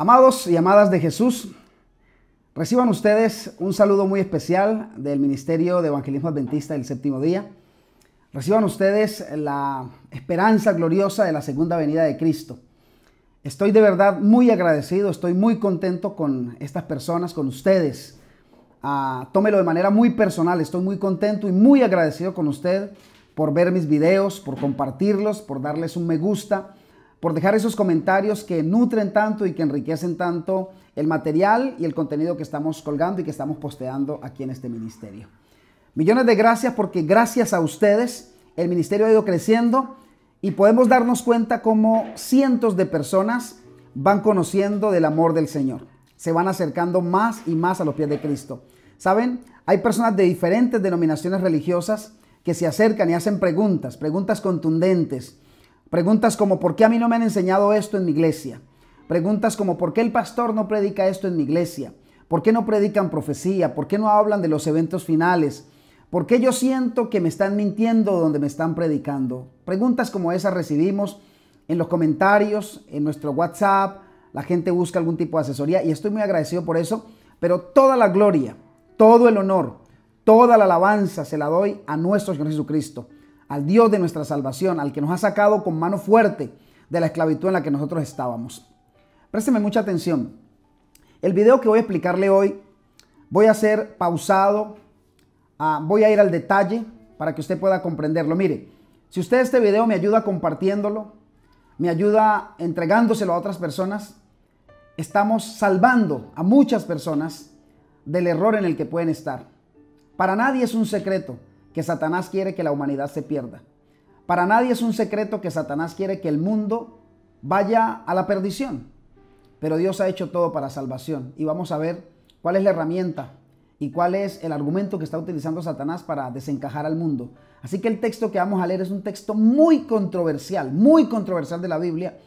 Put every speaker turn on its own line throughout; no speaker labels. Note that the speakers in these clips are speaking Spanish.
Amados y amadas de Jesús, reciban ustedes un saludo muy especial del Ministerio de Evangelismo Adventista del Séptimo Día. Reciban ustedes la esperanza gloriosa de la segunda venida de Cristo. Estoy de verdad muy agradecido, estoy muy contento con estas personas, con ustedes. Tómelo de manera muy personal, estoy muy contento y muy agradecido con usted por ver mis videos, por compartirlos, por darles un me gusta, por dejar esos comentarios que nutren tanto y que enriquecen tanto el material y el contenido que estamos colgando y que estamos posteando aquí en este ministerio. Millones de gracias, porque gracias a ustedes el ministerio ha ido creciendo y podemos darnos cuenta cómo cientos de personas van conociendo del amor del Señor. Se van acercando más y más a los pies de Cristo. ¿Saben? Hay personas de diferentes denominaciones religiosas que se acercan y hacen preguntas contundentes. Preguntas como: ¿por qué a mí no me han enseñado esto en mi iglesia? Preguntas como: ¿por qué el pastor no predica esto en mi iglesia? ¿Por qué no predican profecía? ¿Por qué no hablan de los eventos finales? ¿Por qué yo siento que me están mintiendo donde me están predicando? Preguntas como esas recibimos en los comentarios, en nuestro WhatsApp. La gente busca algún tipo de asesoría y estoy muy agradecido por eso. Pero toda la gloria, todo el honor, toda la alabanza se la doy a nuestro Señor Jesucristo, al Dios de nuestra salvación, al que nos ha sacado con mano fuerte de la esclavitud en la que nosotros estábamos. Présteme mucha atención. El video que voy a explicarle hoy, voy a hacer pausado, voy a ir al detalle para que usted pueda comprenderlo. Mire, si usted este video me ayuda compartiéndolo, me ayuda entregándoselo a otras personas, estamos salvando a muchas personas del error en el que pueden estar. Para nadie es un secreto que Satanás quiere que la humanidad se pierda. Para nadie es un secreto que Satanás quiere que el mundo vaya a la perdición. Pero Dios ha hecho todo para salvación. Y vamos a ver cuál es la herramienta y cuál es el argumento que está utilizando Satanás para desencajar al mundo. Así que el texto que vamos a leer es un texto muy controversial de la Biblia.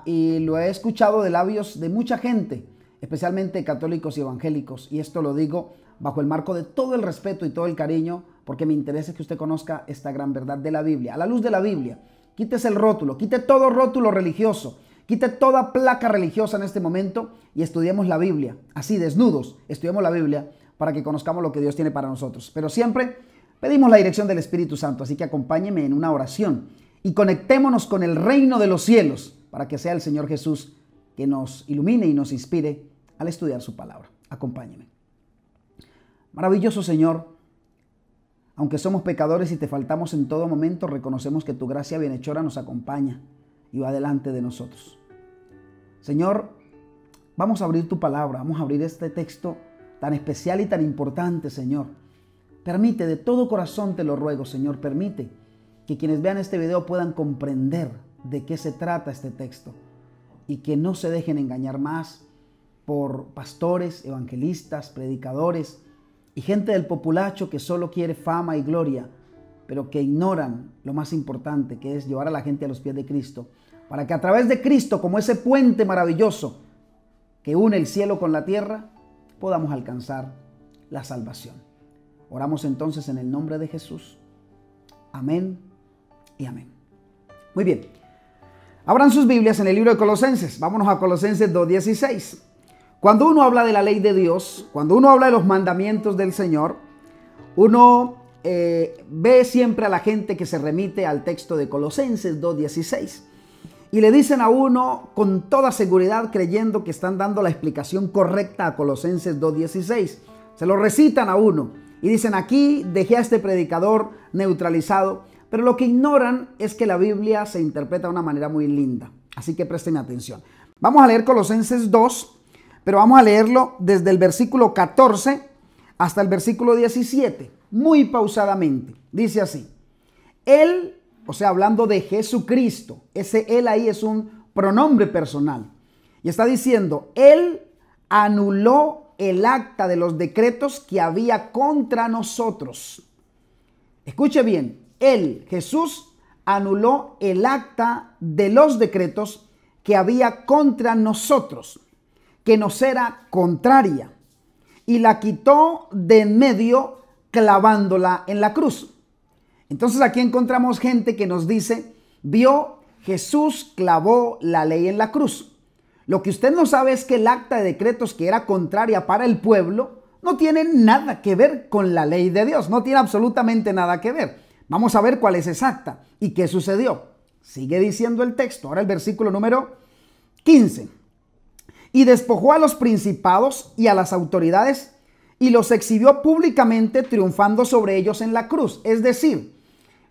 Y lo he escuchado de labios de mucha gente, especialmente católicos y evangélicos. Y esto lo digo bajo el marco de todo el respeto y todo el cariño, porque me interesa que usted conozca esta gran verdad de la Biblia. A la luz de la Biblia, quítese el rótulo, quite todo rótulo religioso, quite toda placa religiosa en este momento y estudiemos la Biblia. Así, desnudos, estudiemos la Biblia para que conozcamos lo que Dios tiene para nosotros. Pero siempre pedimos la dirección del Espíritu Santo, así que acompáñeme en una oración y conectémonos con el reino de los cielos para que sea el Señor Jesús que nos ilumine y nos inspire al estudiar su palabra. Acompáñeme. Maravilloso Señor, aunque somos pecadores y te faltamos en todo momento, reconocemos que tu gracia bienhechora nos acompaña y va delante de nosotros. Señor, vamos a abrir tu palabra, vamos a abrir este texto tan especial y tan importante, Señor. Permite, de todo corazón te lo ruego, Señor, permite que quienes vean este video puedan comprender de qué se trata este texto y que no se dejen engañar más por pastores, evangelistas, predicadores y gente del populacho que solo quiere fama y gloria, pero que ignoran lo más importante, que es llevar a la gente a los pies de Cristo, para que a través de Cristo, como ese puente maravilloso que une el cielo con la tierra, podamos alcanzar la salvación. Oramos entonces en el nombre de Jesús. Amén y amén. Muy bien. Abran sus Biblias en el libro de Colosenses. Vámonos a Colosenses 2:16. Cuando uno habla de la ley de Dios, cuando uno habla de los mandamientos del Señor, uno ve siempre a la gente que se remite al texto de Colosenses 2:16 y le dicen a uno con toda seguridad, creyendo que están dando la explicación correcta a Colosenses 2:16. Se lo recitan a uno y dicen: aquí dejé a este predicador neutralizado. Pero lo que ignoran es que la Biblia se interpreta de una manera muy linda. Así que presten atención. Vamos a leer Colosenses 2. Pero vamos a leerlo desde el versículo 14 hasta el versículo 17, muy pausadamente. Dice así: Él, o sea, hablando de Jesucristo, ese Él ahí es un pronombre personal. Y está diciendo: Él anuló el acta de los decretos que había contra nosotros. Escuche bien, Él, Jesús, anuló el acta de los decretos que había contra nosotros, que nos era contraria, y la quitó de en medio clavándola en la cruz. Entonces aquí encontramos gente que nos dice: vio, Jesús clavó la ley en la cruz. Lo que usted no sabe es que el acta de decretos que era contraria para el pueblo no tiene nada que ver con la ley de Dios, no tiene absolutamente nada que ver. Vamos a ver cuál es esa acta y qué sucedió. Sigue diciendo el texto, ahora el versículo número 15. Y despojó a los principados y a las autoridades y los exhibió públicamente, triunfando sobre ellos en la cruz. Es decir,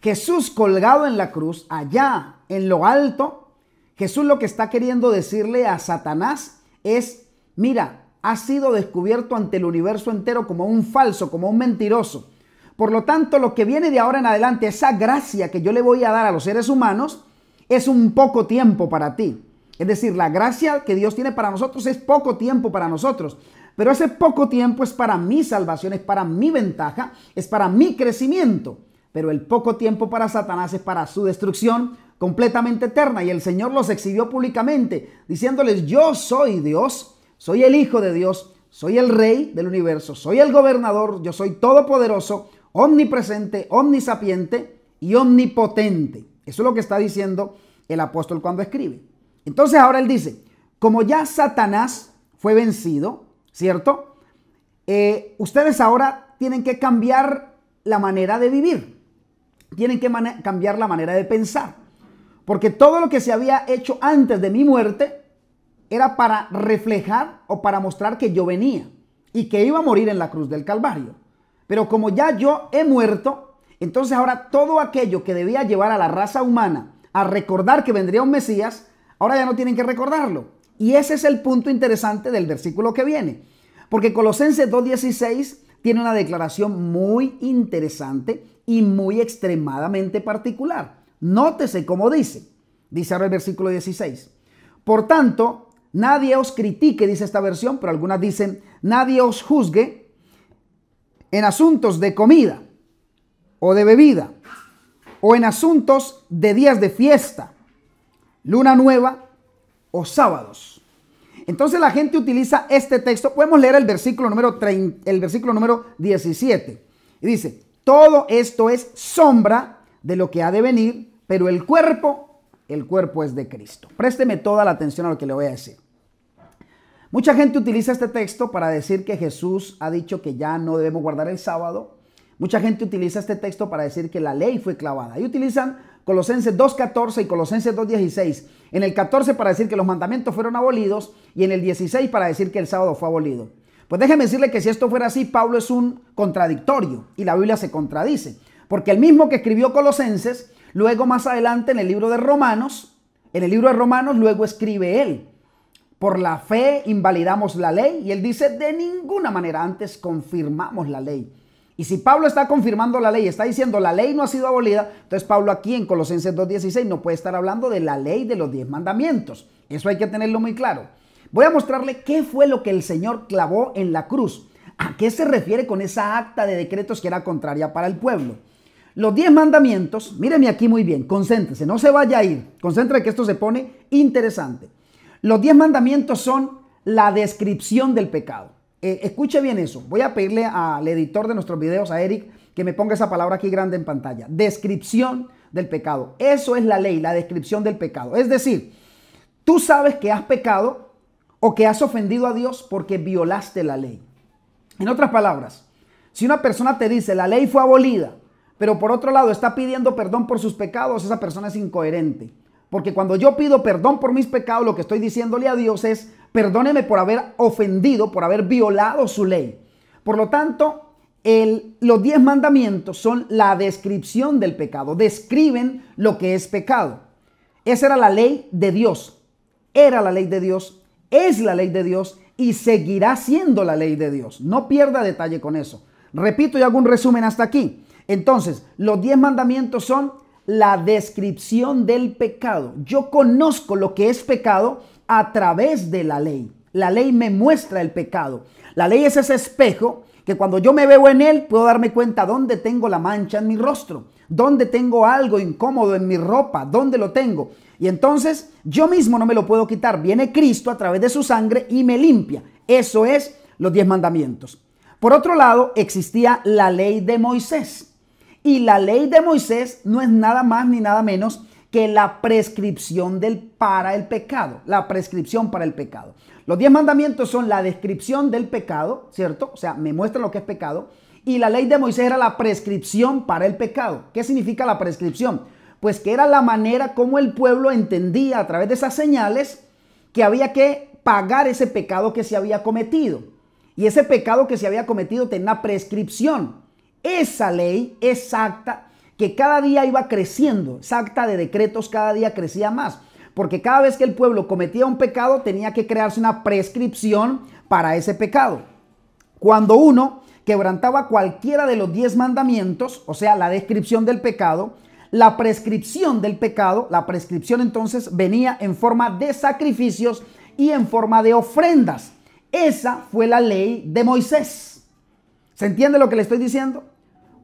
Jesús colgado en la cruz, allá en lo alto, Jesús lo que está queriendo decirle a Satanás es: mira, has sido descubierto ante el universo entero como un falso, como un mentiroso. Por lo tanto, lo que viene de ahora en adelante, esa gracia que yo le voy a dar a los seres humanos, es un poco tiempo para ti. Es decir, la gracia que Dios tiene para nosotros es poco tiempo para nosotros. Pero ese poco tiempo es para mi salvación, es para mi ventaja, es para mi crecimiento. Pero el poco tiempo para Satanás es para su destrucción completamente eterna. Y el Señor los exhibió públicamente, diciéndoles: yo soy Dios, soy el Hijo de Dios, soy el Rey del universo, soy el gobernador, yo soy todopoderoso, omnipresente, omnisapiente y omnipotente. Eso es lo que está diciendo el apóstol cuando escribe. Entonces ahora él dice, como ya Satanás fue vencido, ¿cierto? Ustedes ahora tienen que cambiar la manera de vivir. Tienen que cambiar la manera de pensar. Porque todo lo que se había hecho antes de mi muerte era para reflejar o para mostrar que yo venía y que iba a morir en la cruz del Calvario. Pero como ya yo he muerto, entonces ahora todo aquello que debía llevar a la raza humana a recordar que vendría un Mesías, ahora ya no tienen que recordarlo. Y ese es el punto interesante del versículo que viene. Porque Colosenses 2:16 tiene una declaración muy interesante y muy extremadamente particular. Nótese cómo dice. Dice ahora el versículo 16. Por tanto, nadie os critique, dice esta versión, pero algunas dicen, nadie os juzgue en asuntos de comida o de bebida o en asuntos de días de fiesta, luna nueva o sábados. Entonces la gente utiliza este texto. Podemos leer el versículo número 17. Y dice, todo esto es sombra de lo que ha de venir, pero el cuerpo es de Cristo. Présteme toda la atención a lo que le voy a decir. Mucha gente utiliza este texto para decir que Jesús ha dicho que ya no debemos guardar el sábado. Mucha gente utiliza este texto para decir que la ley fue clavada. Y utilizan Colosenses 2:14 y Colosenses 2:16. En el 14 para decir que los mandamientos fueron abolidos y en el 16 para decir que el sábado fue abolido. Pues déjeme decirle que si esto fuera así, Pablo es un contradictorio y la Biblia se contradice. Porque el mismo que escribió Colosenses, luego más adelante en el libro de Romanos, luego escribe él: por la fe invalidamos la ley. Y él dice, de ninguna manera, antes confirmamos la ley. Y si Pablo está confirmando la ley, está diciendo la ley no ha sido abolida, entonces Pablo aquí en Colosenses 2:16 no puede estar hablando de la ley de los 10 mandamientos. Eso hay que tenerlo muy claro. Voy a mostrarle qué fue lo que el Señor clavó en la cruz. ¿A qué se refiere con esa acta de decretos que era contraria para el pueblo? Los 10 mandamientos, míreme aquí muy bien, concéntrese, no se vaya a ir, concéntrese que esto se pone interesante. Los 10 mandamientos son la descripción del pecado. Escuche bien eso. Voy a pedirle al editor de nuestros videos, a Eric, que me ponga esa palabra aquí grande en pantalla. Descripción del pecado. Eso es la ley, la descripción del pecado. Es decir, tú sabes que has pecado o que has ofendido a Dios porque violaste la ley. En otras palabras, si una persona te dice la ley fue abolida, pero por otro lado está pidiendo perdón por sus pecados, esa persona es incoherente. Porque cuando yo pido perdón por mis pecados, lo que estoy diciéndole a Dios es, perdóneme por haber ofendido, por haber violado su ley. Por lo tanto, los 10 mandamientos son la descripción del pecado. Describen lo que es pecado. Esa era la ley de Dios. Era la ley de Dios, es la ley de Dios y seguirá siendo la ley de Dios. No pierda detalle con eso. Repito y hago un resumen hasta aquí. Entonces, los 10 mandamientos son la descripción del pecado. Yo conozco lo que es pecado a través de la ley. La ley me muestra el pecado. La ley es ese espejo que cuando yo me veo en él puedo darme cuenta dónde tengo la mancha en mi rostro, dónde tengo algo incómodo en mi ropa, dónde lo tengo. Y entonces yo mismo no me lo puedo quitar. Viene Cristo a través de su sangre y me limpia. Eso es los 10 mandamientos. Por otro lado, existía la ley de Moisés. Y la ley de Moisés no es nada más ni nada menos que la prescripción para el pecado. La prescripción para el pecado. Los 10 mandamientos son la descripción del pecado, ¿cierto? O sea, me muestran lo que es pecado. Y la ley de Moisés era la prescripción para el pecado. ¿Qué significa la prescripción? Pues que era la manera como el pueblo entendía a través de esas señales que había que pagar ese pecado que se había cometido. Y ese pecado que se había cometido tenía una prescripción. Esa ley exacta que cada día iba creciendo, esa acta de decretos cada día crecía más. Porque cada vez que el pueblo cometía un pecado tenía que crearse una prescripción para ese pecado. Cuando uno quebrantaba cualquiera de los 10 mandamientos, o sea, la descripción del pecado, la prescripción del pecado, la prescripción entonces venía en forma de sacrificios y en forma de ofrendas. Esa fue la ley de Moisés. ¿Se entiende lo que le estoy diciendo?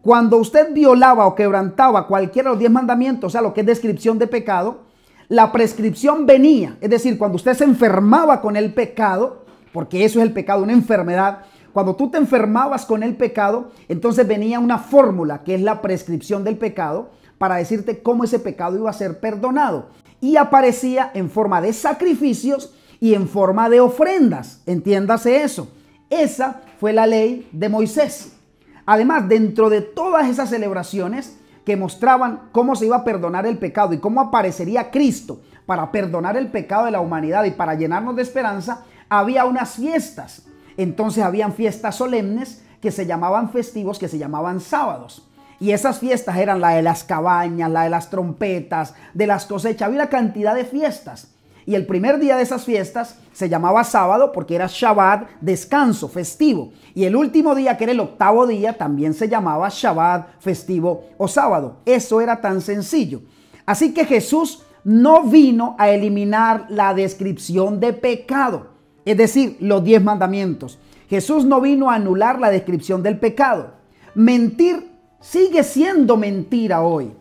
Cuando usted violaba o quebrantaba cualquiera de los 10 mandamientos, o sea, lo que es descripción de pecado, la prescripción venía. Es decir, cuando usted se enfermaba con el pecado, porque eso es el pecado, una enfermedad. Cuando tú te enfermabas con el pecado, entonces venía una fórmula que es la prescripción del pecado para decirte cómo ese pecado iba a ser perdonado. Y aparecía en forma de sacrificios y en forma de ofrendas. Entiéndase eso. Esa fue la ley de Moisés. Además, dentro de todas esas celebraciones que mostraban cómo se iba a perdonar el pecado y cómo aparecería Cristo para perdonar el pecado de la humanidad y para llenarnos de esperanza, había unas fiestas. Entonces habían fiestas solemnes que se llamaban festivos, que se llamaban sábados. Y esas fiestas eran la de las cabañas, la de las trompetas, de las cosechas. Había una cantidad de fiestas. Y el primer día de esas fiestas se llamaba sábado porque era Shabbat, descanso, festivo. Y el último día, que era el octavo día, también se llamaba Shabbat, festivo o sábado. Eso era tan sencillo. Así que Jesús no vino a eliminar la descripción de pecado, es decir, los 10 mandamientos. Jesús no vino a anular la descripción del pecado. Mentir sigue siendo mentira hoy.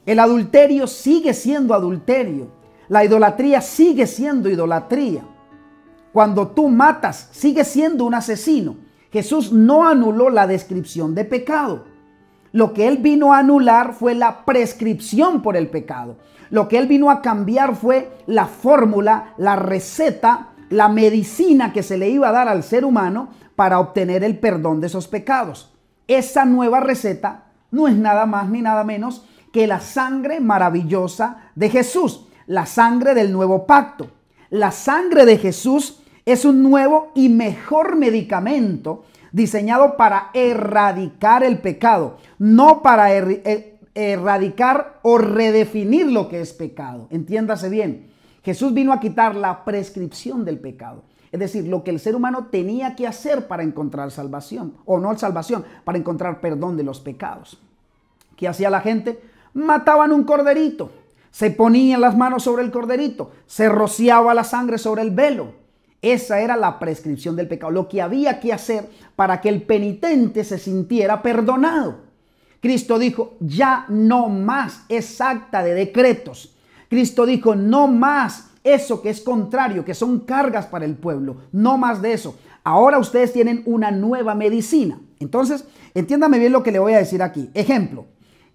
El adulterio sigue siendo adulterio. La idolatría sigue siendo idolatría. Cuando tú matas, sigue siendo un asesino. Jesús no anuló la descripción de pecado. Lo que él vino a anular fue la prescripción por el pecado. Lo que él vino a cambiar fue la fórmula, la receta, la medicina que se le iba a dar al ser humano para obtener el perdón de esos pecados. Esa nueva receta no es nada más ni nada menos que la sangre maravillosa de Jesús. La sangre del nuevo pacto. La sangre de Jesús es un nuevo y mejor medicamento diseñado para erradicar el pecado, no para erradicar o redefinir lo que es pecado. Entiéndase bien, Jesús vino a quitar la prescripción del pecado, es decir, lo que el ser humano tenía que hacer para encontrar salvación, o no salvación, para encontrar perdón de los pecados. ¿Qué hacía la gente? Mataban un corderito. Se ponían las manos sobre el corderito, se rociaba la sangre sobre el velo. Esa era la prescripción del pecado, lo que había que hacer para que el penitente se sintiera perdonado. Cristo dijo, ya no más es acta de decretos. Cristo dijo, no más eso que es contrario, que son cargas para el pueblo, no más de eso. Ahora ustedes tienen una nueva medicina. Entonces, entiéndame bien lo que le voy a decir aquí. Ejemplo.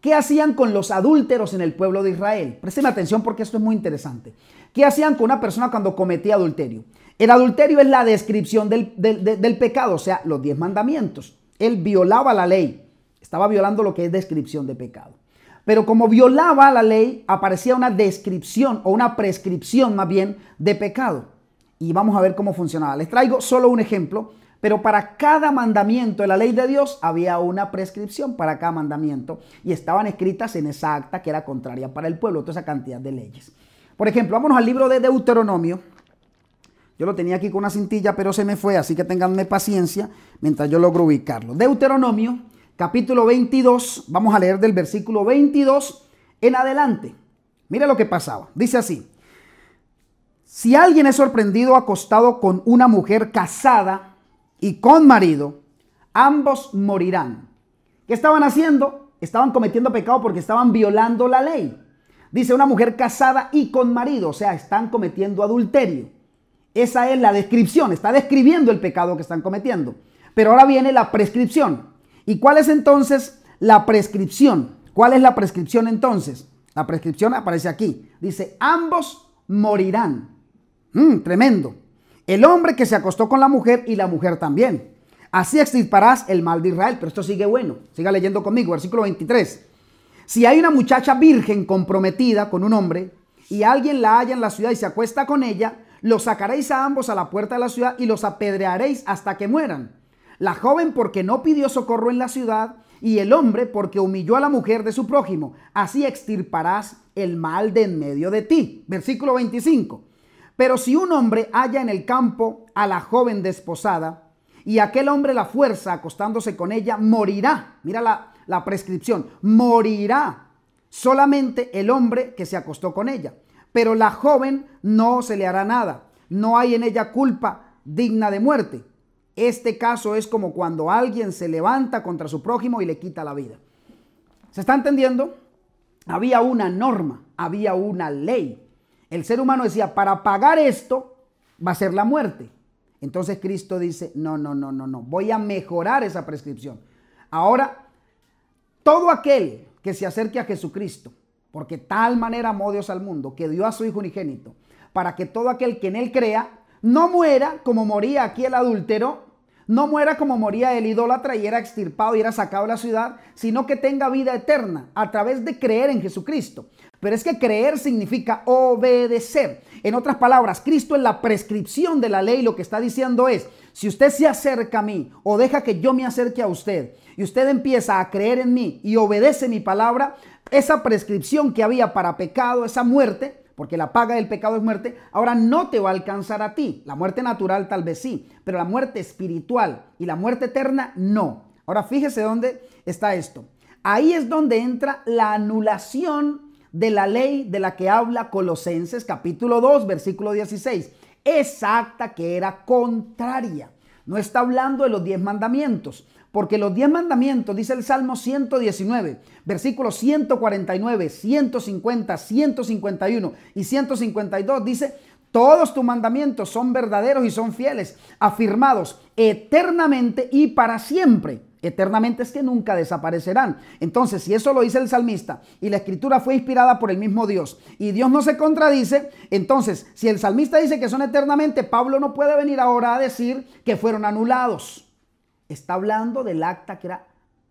¿Qué hacían con los adúlteros en el pueblo de Israel? Présteme atención porque esto es muy interesante. ¿Qué hacían con una persona cuando cometía adulterio? El adulterio es la descripción del pecado, o sea, los 10 mandamientos. Él violaba la ley, estaba violando lo que es descripción de pecado. Pero como violaba la ley, aparecía una descripción o una prescripción más bien de pecado. Y vamos a ver cómo funcionaba. Les traigo solo un ejemplo. Pero para cada mandamiento de la ley de Dios había una prescripción para cada mandamiento y estaban escritas en esa acta que era contraria para el pueblo, toda esa cantidad de leyes. Por ejemplo, vámonos al libro de Deuteronomio. Yo lo tenía aquí con una cintilla, pero se me fue, así que ténganme paciencia mientras yo logro ubicarlo. Deuteronomio, capítulo 22, vamos a leer del versículo 22 en adelante. Mire lo que pasaba, dice así. Si alguien es sorprendido acostado con una mujer casada y con marido, ambos morirán. ¿Qué estaban haciendo? Estaban cometiendo pecado porque estaban violando la ley. Dice una mujer casada y con marido, o sea, están cometiendo adulterio. Esa es la descripción, está describiendo el pecado que están cometiendo. Pero ahora viene la prescripción. ¿Y cuál es entonces la prescripción? ¿Cuál es la prescripción entonces? La prescripción aparece aquí. Dice, ambos morirán. Tremendo. El hombre que se acostó con la mujer y la mujer también. Así extirparás el mal de Israel. Pero esto sigue bueno. Siga leyendo conmigo. Versículo 23. Si hay una muchacha virgen comprometida con un hombre y alguien la halla en la ciudad y se acuesta con ella, los sacaréis a ambos a la puerta de la ciudad y los apedrearéis hasta que mueran. La joven porque no pidió socorro en la ciudad y el hombre porque humilló a la mujer de su prójimo. Así extirparás el mal de en medio de ti. Versículo 25. Pero si un hombre halla en el campo a la joven desposada y aquel hombre la fuerza acostándose con ella, morirá. Mira la prescripción. Morirá solamente el hombre que se acostó con ella. Pero la joven no se le hará nada. No hay en ella culpa digna de muerte. Este caso es como cuando alguien se levanta contra su prójimo y le quita la vida. ¿Se está entendiendo? Había una norma, había una ley. El ser humano decía, para pagar esto va a ser la muerte. Entonces Cristo dice, no, voy a mejorar esa prescripción. Ahora, todo aquel que se acerque a Jesucristo, porque tal manera amó Dios al mundo, que dio a su Hijo unigénito, para que todo aquel que en él crea, no muera como moría aquí el adúltero, no muera como moría el idólatra y era extirpado y era sacado de la ciudad, sino que tenga vida eterna a través de creer en Jesucristo. Pero es que creer significa obedecer. En otras palabras, Cristo en la prescripción de la ley lo que está diciendo es, si usted se acerca a mí o deja que yo me acerque a usted y usted empieza a creer en mí y obedece mi palabra, esa prescripción que había para pecado, esa muerte, porque la paga del pecado es muerte, ahora no te va a alcanzar a ti. La muerte natural tal vez sí, pero la muerte espiritual y la muerte eterna no. Ahora fíjese dónde está esto. Ahí es donde entra la anulación de la ley de la que habla Colosenses capítulo 2, versículo 16. Exacta, que era contraria. No está hablando de los 10 mandamientos. Porque los 10 mandamientos, dice el Salmo 119, versículos 149, 150, 151 y 152, dice, todos tus mandamientos son verdaderos y son fieles, afirmados eternamente y para siempre. Eternamente es que nunca desaparecerán. Entonces, si eso lo dice el salmista y la escritura fue inspirada por el mismo Dios y Dios no se contradice, entonces, si el salmista dice que son eternamente, Pablo no puede venir ahora a decir que fueron anulados. Está hablando del acta que era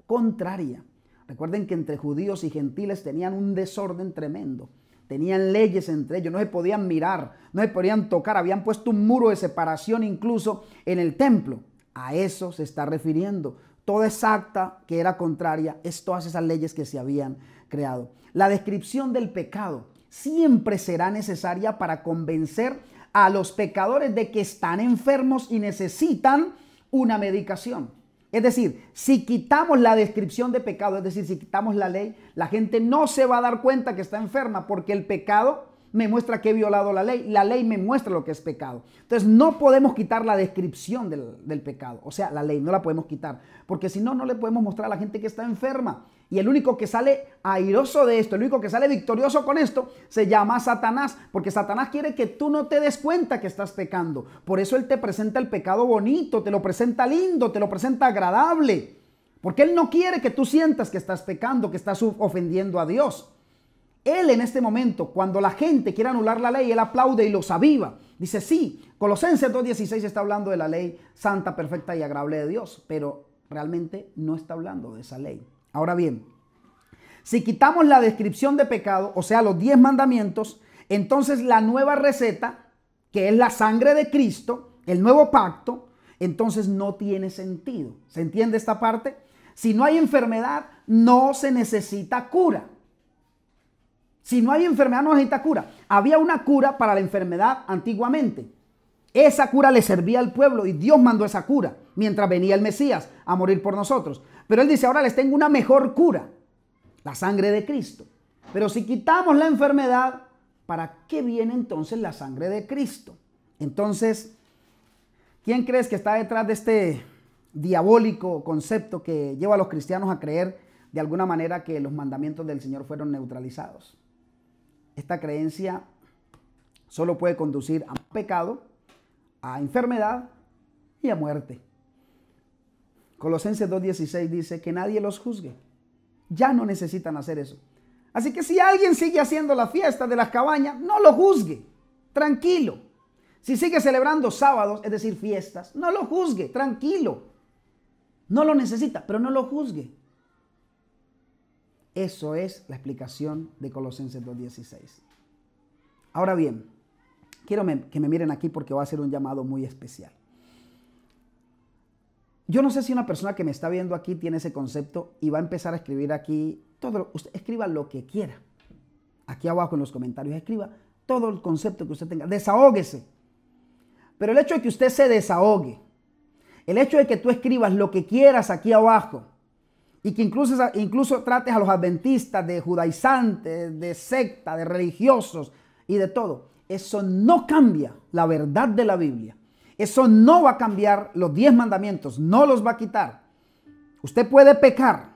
contraria. Recuerden que entre judíos y gentiles tenían un desorden tremendo. Tenían leyes entre ellos, no se podían mirar, no se podían tocar. Habían puesto un muro de separación incluso en el templo. A eso se está refiriendo. Toda esa acta que era contraria es todas esas leyes que se habían creado. La descripción del pecado siempre será necesaria para convencer a los pecadores de que están enfermos y necesitan una medicación. Es decir, si quitamos la descripción de pecado, es decir, si quitamos la ley, la gente no se va a dar cuenta que está enferma porque el pecado me muestra que he violado la ley me muestra lo que es pecado. Entonces no podemos quitar la descripción del pecado, o sea, la ley no la podemos quitar, porque si no, no le podemos mostrar a la gente que está enferma. Y el único que sale airoso de esto, el único que sale victorioso con esto, se llama Satanás, porque Satanás quiere que tú no te des cuenta que estás pecando. Por eso él te presenta el pecado bonito, te lo presenta lindo, te lo presenta agradable, porque él no quiere que tú sientas que estás pecando, que estás ofendiendo a Dios. Él en este momento, cuando la gente quiere anular la ley, él aplaude y los aviva. Dice, sí, Colosenses 2:16 está hablando de la ley santa, perfecta y agradable de Dios, pero realmente no está hablando de esa ley. Ahora bien, si quitamos la descripción de pecado, o sea, los 10 mandamientos, entonces la nueva receta, que es la sangre de Cristo, el nuevo pacto, entonces no tiene sentido. ¿Se entiende esta parte? Si no hay enfermedad, no se necesita cura. Si no hay enfermedad, no necesita cura. Había una cura para la enfermedad antiguamente. Esa cura le servía al pueblo y Dios mandó esa cura mientras venía el Mesías a morir por nosotros. Pero Él dice, ahora les tengo una mejor cura, la sangre de Cristo. Pero si quitamos la enfermedad, ¿para qué viene entonces la sangre de Cristo? Entonces, ¿quién crees que está detrás de este diabólico concepto que lleva a los cristianos a creer de alguna manera que los mandamientos del Señor fueron neutralizados? Esta creencia solo puede conducir a pecado, a enfermedad y a muerte. Colosenses 2:16 dice que nadie los juzgue. Ya no necesitan hacer eso. Así que si alguien sigue haciendo la fiesta de las cabañas, no lo juzgue, tranquilo. Si sigue celebrando sábados, es decir, fiestas, no lo juzgue, tranquilo. No lo necesita, pero no lo juzgue. Eso es la explicación de Colosenses 2:16. Ahora bien, quiero que me miren aquí porque voy a hacer un llamado muy especial. Yo no sé si una persona que me está viendo aquí tiene ese concepto y va a empezar a escribir aquí todo. Usted escriba lo que quiera. Aquí abajo en los comentarios escriba todo el concepto que usted tenga. Desahóguese. Pero el hecho de que usted se desahogue, el hecho de que tú escribas lo que quieras aquí abajo y que incluso trates a los adventistas de judaizantes, de secta, de religiosos y de todo, eso no cambia la verdad de la Biblia. Eso no va a cambiar los 10 mandamientos, no los va a quitar. Usted puede pecar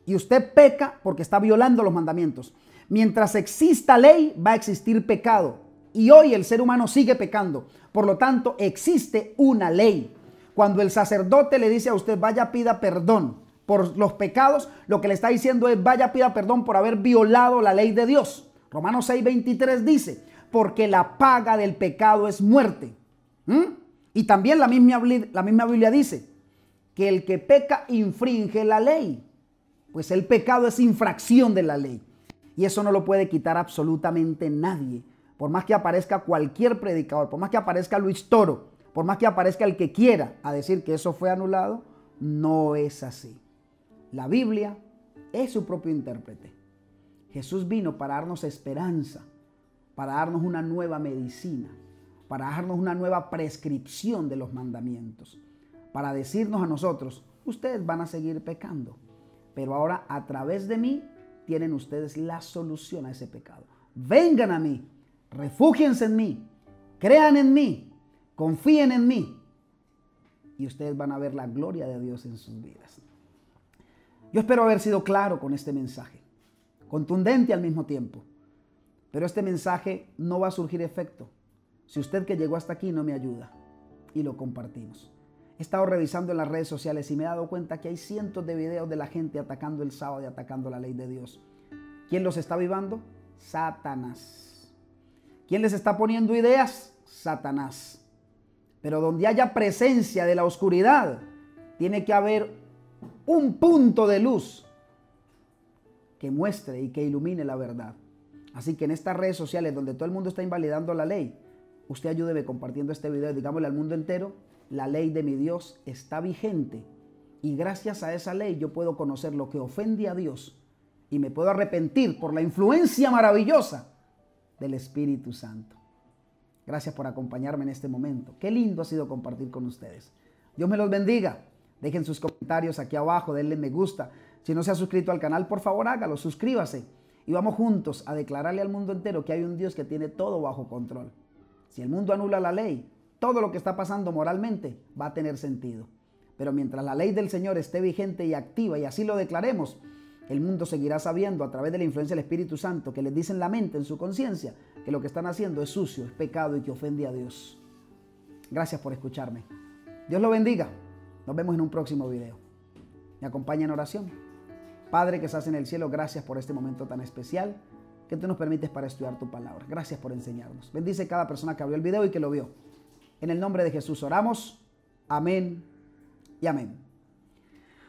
y usted peca porque está violando los mandamientos. Mientras exista ley, va a existir pecado. Y hoy el ser humano sigue pecando. Por lo tanto, existe una ley. Cuando el sacerdote le dice a usted, vaya pida perdón por los pecados, lo que le está diciendo es, vaya pida perdón por haber violado la ley de Dios. Romanos 6:23 dice, porque la paga del pecado es muerte. Y también la misma Biblia dice que el que peca infringe la ley. Pues el pecado es infracción de la ley. Y eso no lo puede quitar absolutamente nadie. Por más que aparezca cualquier predicador, por más que aparezca Luis Toro, por más que aparezca el que quiera a decir que eso fue anulado, no es así. La Biblia es su propio intérprete. Jesús vino para darnos esperanza, para darnos una nueva medicina, para darnos una nueva prescripción de los mandamientos, para decirnos a nosotros, ustedes van a seguir pecando, pero ahora a través de mí tienen ustedes la solución a ese pecado. Vengan a mí, refúgiense en mí, crean en mí, confíen en mí y ustedes van a ver la gloria de Dios en sus vidas. Yo espero haber sido claro con este mensaje, contundente al mismo tiempo, pero este mensaje no va a surgir efecto si usted que llegó hasta aquí no me ayuda y lo compartimos. He estado revisando en las redes sociales y me he dado cuenta que hay cientos de videos de la gente atacando el sábado y atacando la ley de Dios. ¿Quién los está avivando? Satanás. ¿Quién les está poniendo ideas? Satanás. Pero donde haya presencia de la oscuridad, tiene que haber un punto de luz que muestre y que ilumine la verdad. Así que en estas redes sociales donde todo el mundo está invalidando la ley, usted ayúdeme compartiendo este video, digámosle al mundo entero, la ley de mi Dios está vigente y gracias a esa ley yo puedo conocer lo que ofende a Dios y me puedo arrepentir por la influencia maravillosa del Espíritu Santo. Gracias por acompañarme en este momento. Qué lindo ha sido compartir con ustedes. Dios me los bendiga. Dejen sus comentarios aquí abajo, denle me gusta. Si no se ha suscrito al canal, por favor hágalo, suscríbase. Y vamos juntos a declararle al mundo entero que hay un Dios que tiene todo bajo control. Si el mundo anula la ley, todo lo que está pasando moralmente va a tener sentido. Pero mientras la ley del Señor esté vigente y activa y así lo declaremos, el mundo seguirá sabiendo a través de la influencia del Espíritu Santo que les dice en la mente, en su conciencia, que lo que están haciendo es sucio, es pecado y que ofende a Dios. Gracias por escucharme. Dios lo bendiga. Nos vemos en un próximo video. Me acompaña en oración. Padre que estás en el cielo, gracias por este momento tan especial que tú nos permites para estudiar tu palabra. Gracias por enseñarnos. Bendice cada persona que abrió el video y que lo vio. En el nombre de Jesús oramos. Amén y amén.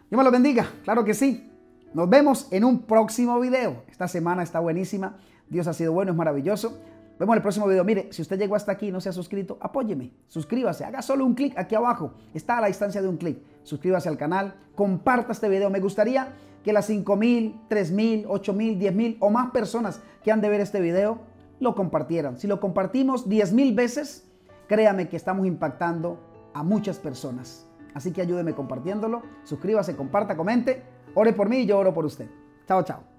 Dios me lo bendiga. Claro que sí. Nos vemos en un próximo video. Esta semana está buenísima. Dios ha sido bueno, es maravilloso. Nos vemos en el próximo video. Mire, si usted llegó hasta aquí y no se ha suscrito, apóyeme. Suscríbase. Haga solo un clic aquí abajo. Está a la distancia de un clic. Suscríbase al canal. Comparta este video. Me gustaría que las 5,000, 3,000, 8,000, 10,000 o más personas que han de ver este video lo compartieran. Si lo compartimos 10,000 veces, créame que estamos impactando a muchas personas. Así que ayúdeme compartiéndolo. Suscríbase, comparta, comente. Ore por mí y yo oro por usted. Chao, chao.